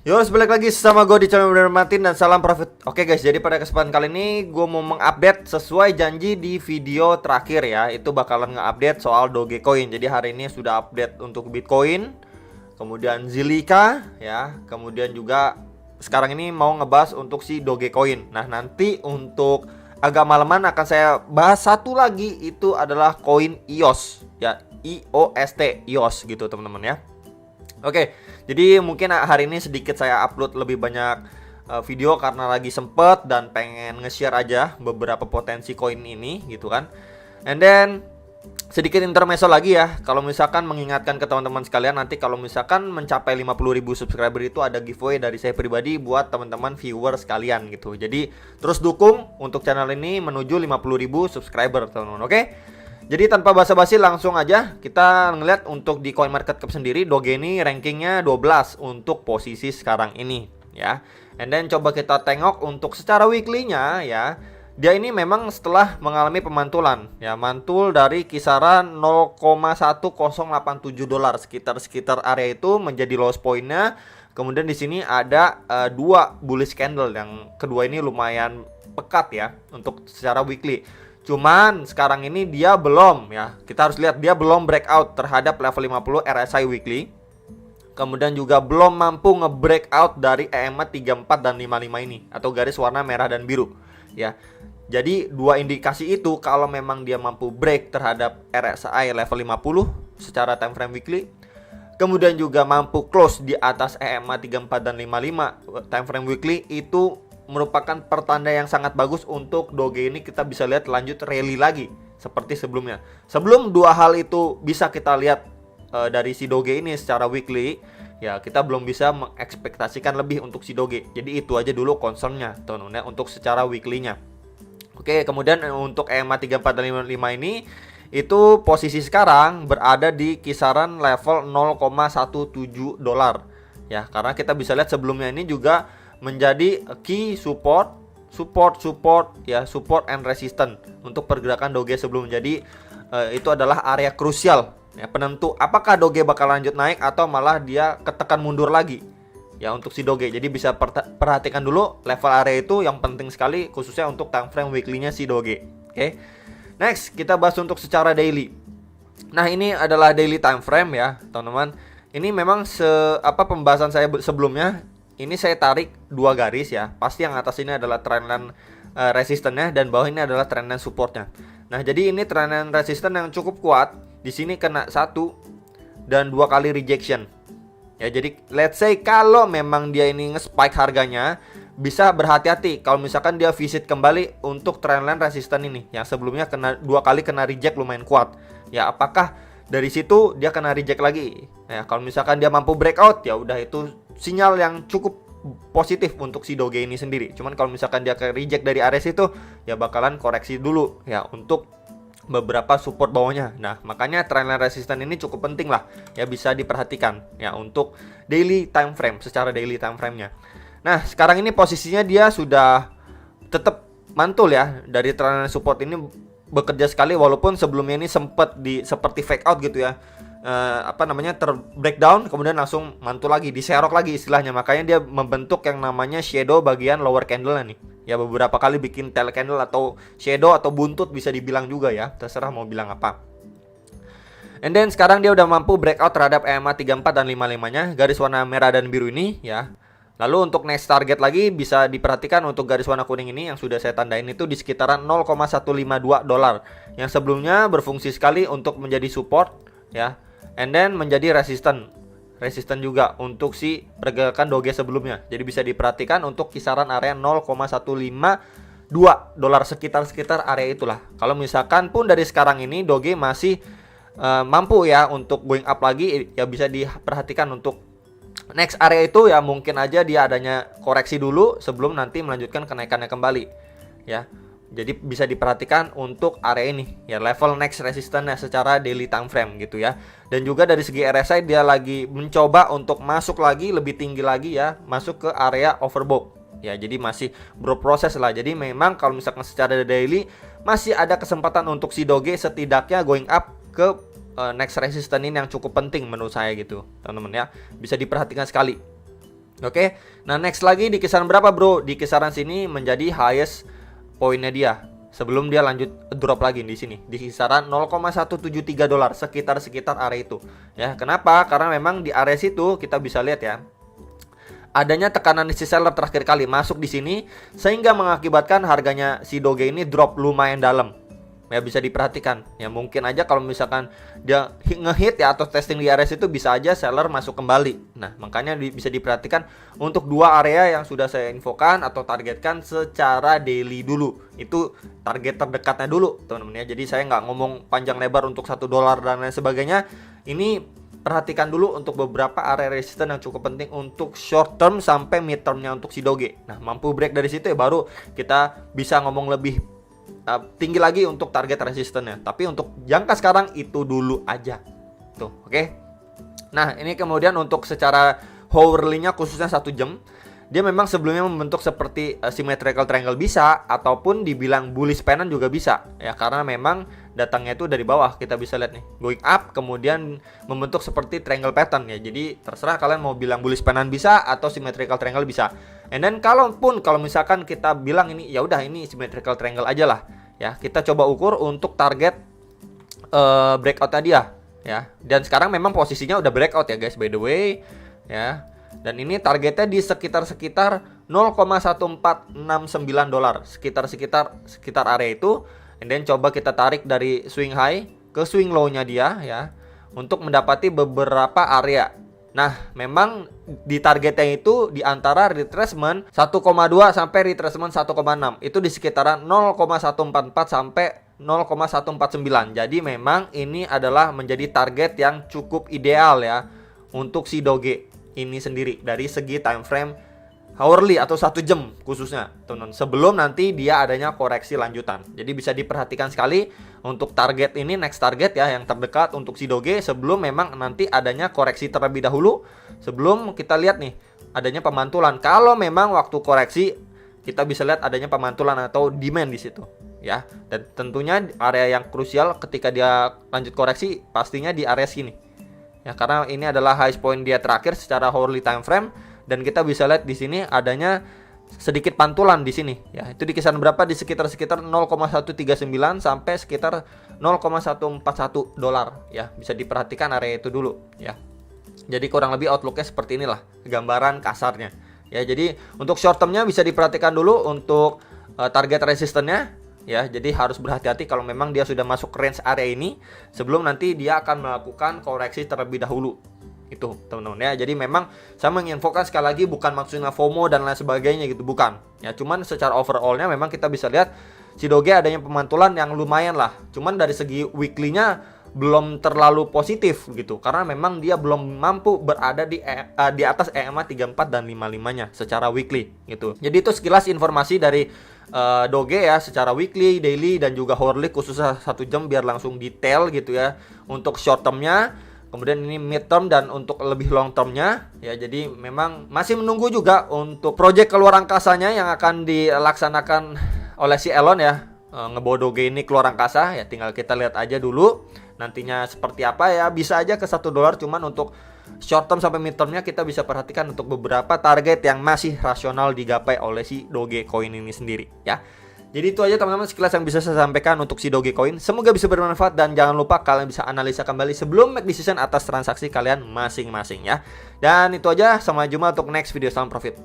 Yo, balik lagi sama gue di channel Bener Martin dan salam profit. Oke guys, jadi pada kesempatan kali ini gue mau mengupdate sesuai janji di video terakhir ya. Itu bakalan nge-update soal Dogecoin. Jadi hari ini sudah update untuk Bitcoin, kemudian Zilliqa ya, kemudian juga sekarang ini mau ngebahas untuk si Dogecoin. Nah, nanti untuk agak malaman akan saya bahas satu lagi, itu adalah koin EOS ya, IOST, EOS gitu teman-teman ya. Oke, jadi mungkin hari ini sedikit saya upload lebih banyak video karena lagi sempet dan pengen nge-share aja beberapa potensi koin ini gitu kan. And then sedikit intermezzo lagi ya, kalau misalkan mengingatkan ke teman-teman sekalian, nanti kalau misalkan mencapai 50.000 subscriber itu ada giveaway dari saya pribadi buat teman-teman viewer sekalian gitu. Jadi terus dukung untuk channel ini menuju 50.000 subscriber teman-teman, oke? Jadi tanpa basa-basi langsung aja kita ngeliat untuk di CoinMarketCap sendiri, Doge ini rankingnya 12 untuk posisi sekarang ini ya. And then coba kita tengok untuk secara weekly-nya ya. Dia ini memang setelah mengalami pemantulan ya, mantul dari kisaran 0,1087 dolar, sekitar area itu menjadi lowest point-nya. Kemudian di sini ada dua bullish candle, yang kedua ini lumayan pekat ya untuk secara weekly. Cuman sekarang ini dia belum ya, kita harus lihat dia belum breakout terhadap level 50 RSI weekly. Kemudian juga belum mampu nge-breakout dari EMA 34 dan 55 ini, atau garis warna merah dan biru ya. Jadi dua indikasi itu kalau memang dia mampu break terhadap RSI level 50 secara time frame weekly, kemudian juga mampu close di atas EMA 34 dan 55 time frame weekly, itu merupakan pertanda yang sangat bagus untuk Doge ini. Kita bisa lihat lanjut rally lagi seperti sebelumnya. Sebelum dua hal itu bisa kita lihat dari si Doge ini secara weekly ya, kita belum bisa mengekspektasikan lebih untuk si Doge. Jadi itu aja dulu concernnya teman-teman ya, untuk secara weekly-nya. Oke, kemudian untuk EMA 34 dan 55 ini, itu posisi sekarang berada di kisaran level 0,17 dolar ya, karena kita bisa lihat sebelumnya ini juga menjadi key support ya, support and resistance untuk pergerakan Doge sebelum. Jadi itu adalah area krusial ya, penentu apakah Doge bakal lanjut naik atau malah dia ketekan mundur lagi ya untuk si Doge. Jadi bisa perhatikan dulu level area itu, yang penting sekali khususnya untuk time frame weekly-nya si Doge. Oke. Next, kita bahas untuk secara daily. Nah, ini adalah daily time frame ya, teman-teman. Ini memang pembahasan saya sebelumnya, ini saya tarik dua garis ya. Pasti yang atas ini adalah trendline resistannya dan bawah ini adalah trendline supportnya. Nah, jadi ini trendline resisten yang cukup kuat. Di sini kena satu dan dua kali rejection. Ya, jadi let's say kalau memang dia ini nge-spike harganya, bisa berhati-hati kalau misalkan dia visit kembali untuk trendline resisten ini yang sebelumnya dua kali kena reject lumayan kuat. Ya, apakah dari situ dia kena reject lagi? Ya, kalau misalkan dia mampu breakout, ya udah itu sinyal yang cukup positif untuk si Doge ini sendiri. Cuman kalau misalkan dia ke reject dari area itu, ya bakalan koreksi dulu ya untuk beberapa support bawahnya. Nah, makanya trendline resisten ini cukup penting lah ya, bisa diperhatikan ya untuk daily time frame, secara daily time frame-nya. Nah, sekarang ini posisinya dia sudah tetap mantul ya dari trendline support ini, bekerja sekali walaupun sebelumnya ini sempat seperti fake out gitu ya. Breakdown kemudian langsung mantul lagi, diserok lagi istilahnya. Makanya dia membentuk yang namanya shadow bagian lower candle nih. Ya, beberapa kali bikin tail candle atau shadow atau buntut bisa dibilang juga ya, terserah mau bilang apa. And then sekarang dia udah mampu breakout terhadap EMA 34 dan 55-nya, garis warna merah dan biru ini ya. Lalu untuk next target lagi bisa diperhatikan untuk garis warna kuning ini yang sudah saya tandain itu di sekitaran 0,152 dolar, yang sebelumnya berfungsi sekali untuk menjadi support ya, and then menjadi resisten juga untuk si pergerakan Doge sebelumnya. Jadi bisa diperhatikan untuk kisaran area 0,152 dolar, sekitar area itulah. Kalau misalkan pun dari sekarang ini Doge masih mampu ya untuk going up lagi, ya bisa diperhatikan untuk next area itu ya, mungkin aja dia adanya koreksi dulu sebelum nanti melanjutkan kenaikannya kembali ya. Jadi bisa diperhatikan untuk area ini ya, level next resistance secara daily time frame gitu ya. Dan juga dari segi RSI dia lagi mencoba untuk masuk lagi lebih tinggi lagi ya, masuk ke area overbought ya. Jadi masih berproses lah. Jadi memang kalau misalkan secara daily masih ada kesempatan untuk si Doge setidaknya going up ke next resistance ini, yang cukup penting menurut saya gitu teman-teman ya. Bisa diperhatikan sekali. Oke. Nah, next lagi di kisaran berapa, Bro? Di kisaran sini menjadi highest poinnya dia. Sebelum dia lanjut drop lagi di sini di kisaran 0,173 dolar, sekitar area itu. Ya, kenapa? Karena memang di area situ kita bisa lihat ya, adanya tekanan si seller terakhir kali masuk di sini sehingga mengakibatkan harganya si Doge ini drop lumayan dalam. Ya, bisa diperhatikan. Ya, mungkin aja kalau misalkan dia ngehit ya atau testing di area itu bisa aja seller masuk kembali. Nah, makanya bisa diperhatikan untuk dua area yang sudah saya infokan atau targetkan secara daily dulu. Itu target terdekatnya dulu, teman-teman ya. Jadi saya nggak ngomong panjang lebar untuk $1 dan lain sebagainya. Ini perhatikan dulu untuk beberapa area resisten yang cukup penting untuk short term sampai mid termnya untuk si Doge. Nah, mampu break dari situ ya baru kita bisa ngomong lebih tinggi lagi untuk target resistennya. Tapi untuk jangka sekarang itu dulu aja. Tuh, oke. Nah, ini kemudian untuk secara hourly-nya khususnya 1 jam, dia memang sebelumnya membentuk seperti symmetrical triangle bisa ataupun dibilang bullish pennant juga bisa. Ya, karena memang datangnya itu dari bawah, kita bisa lihat nih. Going up kemudian membentuk seperti triangle pattern ya. Jadi terserah kalian mau bilang bullish pennant bisa atau symmetrical triangle bisa. And then kalau misalkan kita bilang ini ya udah ini symmetrical triangle aja lah ya, kita coba ukur untuk target breakoutnya dia ya. Dan sekarang memang posisinya udah breakout ya guys, by the way ya. Dan ini targetnya di sekitar 0,1469 dolar, sekitar area itu. And then coba kita tarik dari swing high ke swing low-nya dia ya, untuk mendapati beberapa area. Nah, memang di targetnya itu di antara retracement 1,2 sampai retracement 1,6. Itu di sekitaran 0,144 sampai 0,149. Jadi memang ini adalah menjadi target yang cukup ideal ya untuk si Doge ini sendiri dari segi time frame hourly atau 1 jam khususnya, teman-teman. Sebelum nanti dia adanya koreksi lanjutan. Jadi bisa diperhatikan sekali untuk target ini, next target ya yang terdekat untuk si Doge sebelum memang nanti adanya koreksi terlebih dahulu. Sebelum kita lihat nih adanya pemantulan. Kalau memang waktu koreksi kita bisa lihat adanya pemantulan atau demand di situ ya. Dan tentunya area yang krusial ketika dia lanjut koreksi pastinya di area sini. Ya, karena ini adalah highest point dia terakhir secara hourly time frame. Dan kita bisa lihat di sini adanya sedikit pantulan di sini ya. Itu di kisaran berapa? Di sekitar 0,139 sampai sekitar 0,141 dolar ya. Bisa diperhatikan area itu dulu ya. Jadi kurang lebih outlooknya seperti inilah gambaran kasarnya ya. Jadi untuk short termnya bisa diperhatikan dulu untuk target resistennya ya. Jadi harus berhati-hati kalau memang dia sudah masuk range area ini sebelum nanti dia akan melakukan koreksi terlebih dahulu. Itu teman-teman ya. Jadi memang saya menginfokan sekali lagi bukan maksudnya FOMO dan lain sebagainya gitu, bukan ya. Cuman secara overallnya memang kita bisa lihat si Doge adanya pemantulan yang lumayan lah. Cuman dari segi weekly-nya belum terlalu positif gitu, karena memang dia belum mampu berada di atas EMA 34 dan 55-nya secara weekly gitu. Jadi itu sekilas informasi dari Doge ya secara weekly, daily dan juga hourly khususnya 1 jam biar langsung detail gitu ya untuk short termnya. Kemudian ini mid term dan untuk lebih long termnya ya. Jadi memang masih menunggu juga untuk proyek keluar angkasanya yang akan dilaksanakan oleh si Elon ya, ngebawa Doge ini keluar angkasa ya. Tinggal kita lihat aja dulu nantinya seperti apa ya. Bisa aja ke $1, cuman untuk short term sampai mid termnya kita bisa perhatikan untuk beberapa target yang masih rasional digapai oleh si Doge coin ini sendiri ya. Jadi itu aja teman-teman sekilas yang bisa saya sampaikan untuk si Doge Coin. Semoga bisa bermanfaat dan jangan lupa kalian bisa analisa kembali sebelum make decision atas transaksi kalian masing-masing ya. Dan itu aja, sampai jumpa untuk next video. Salam profit.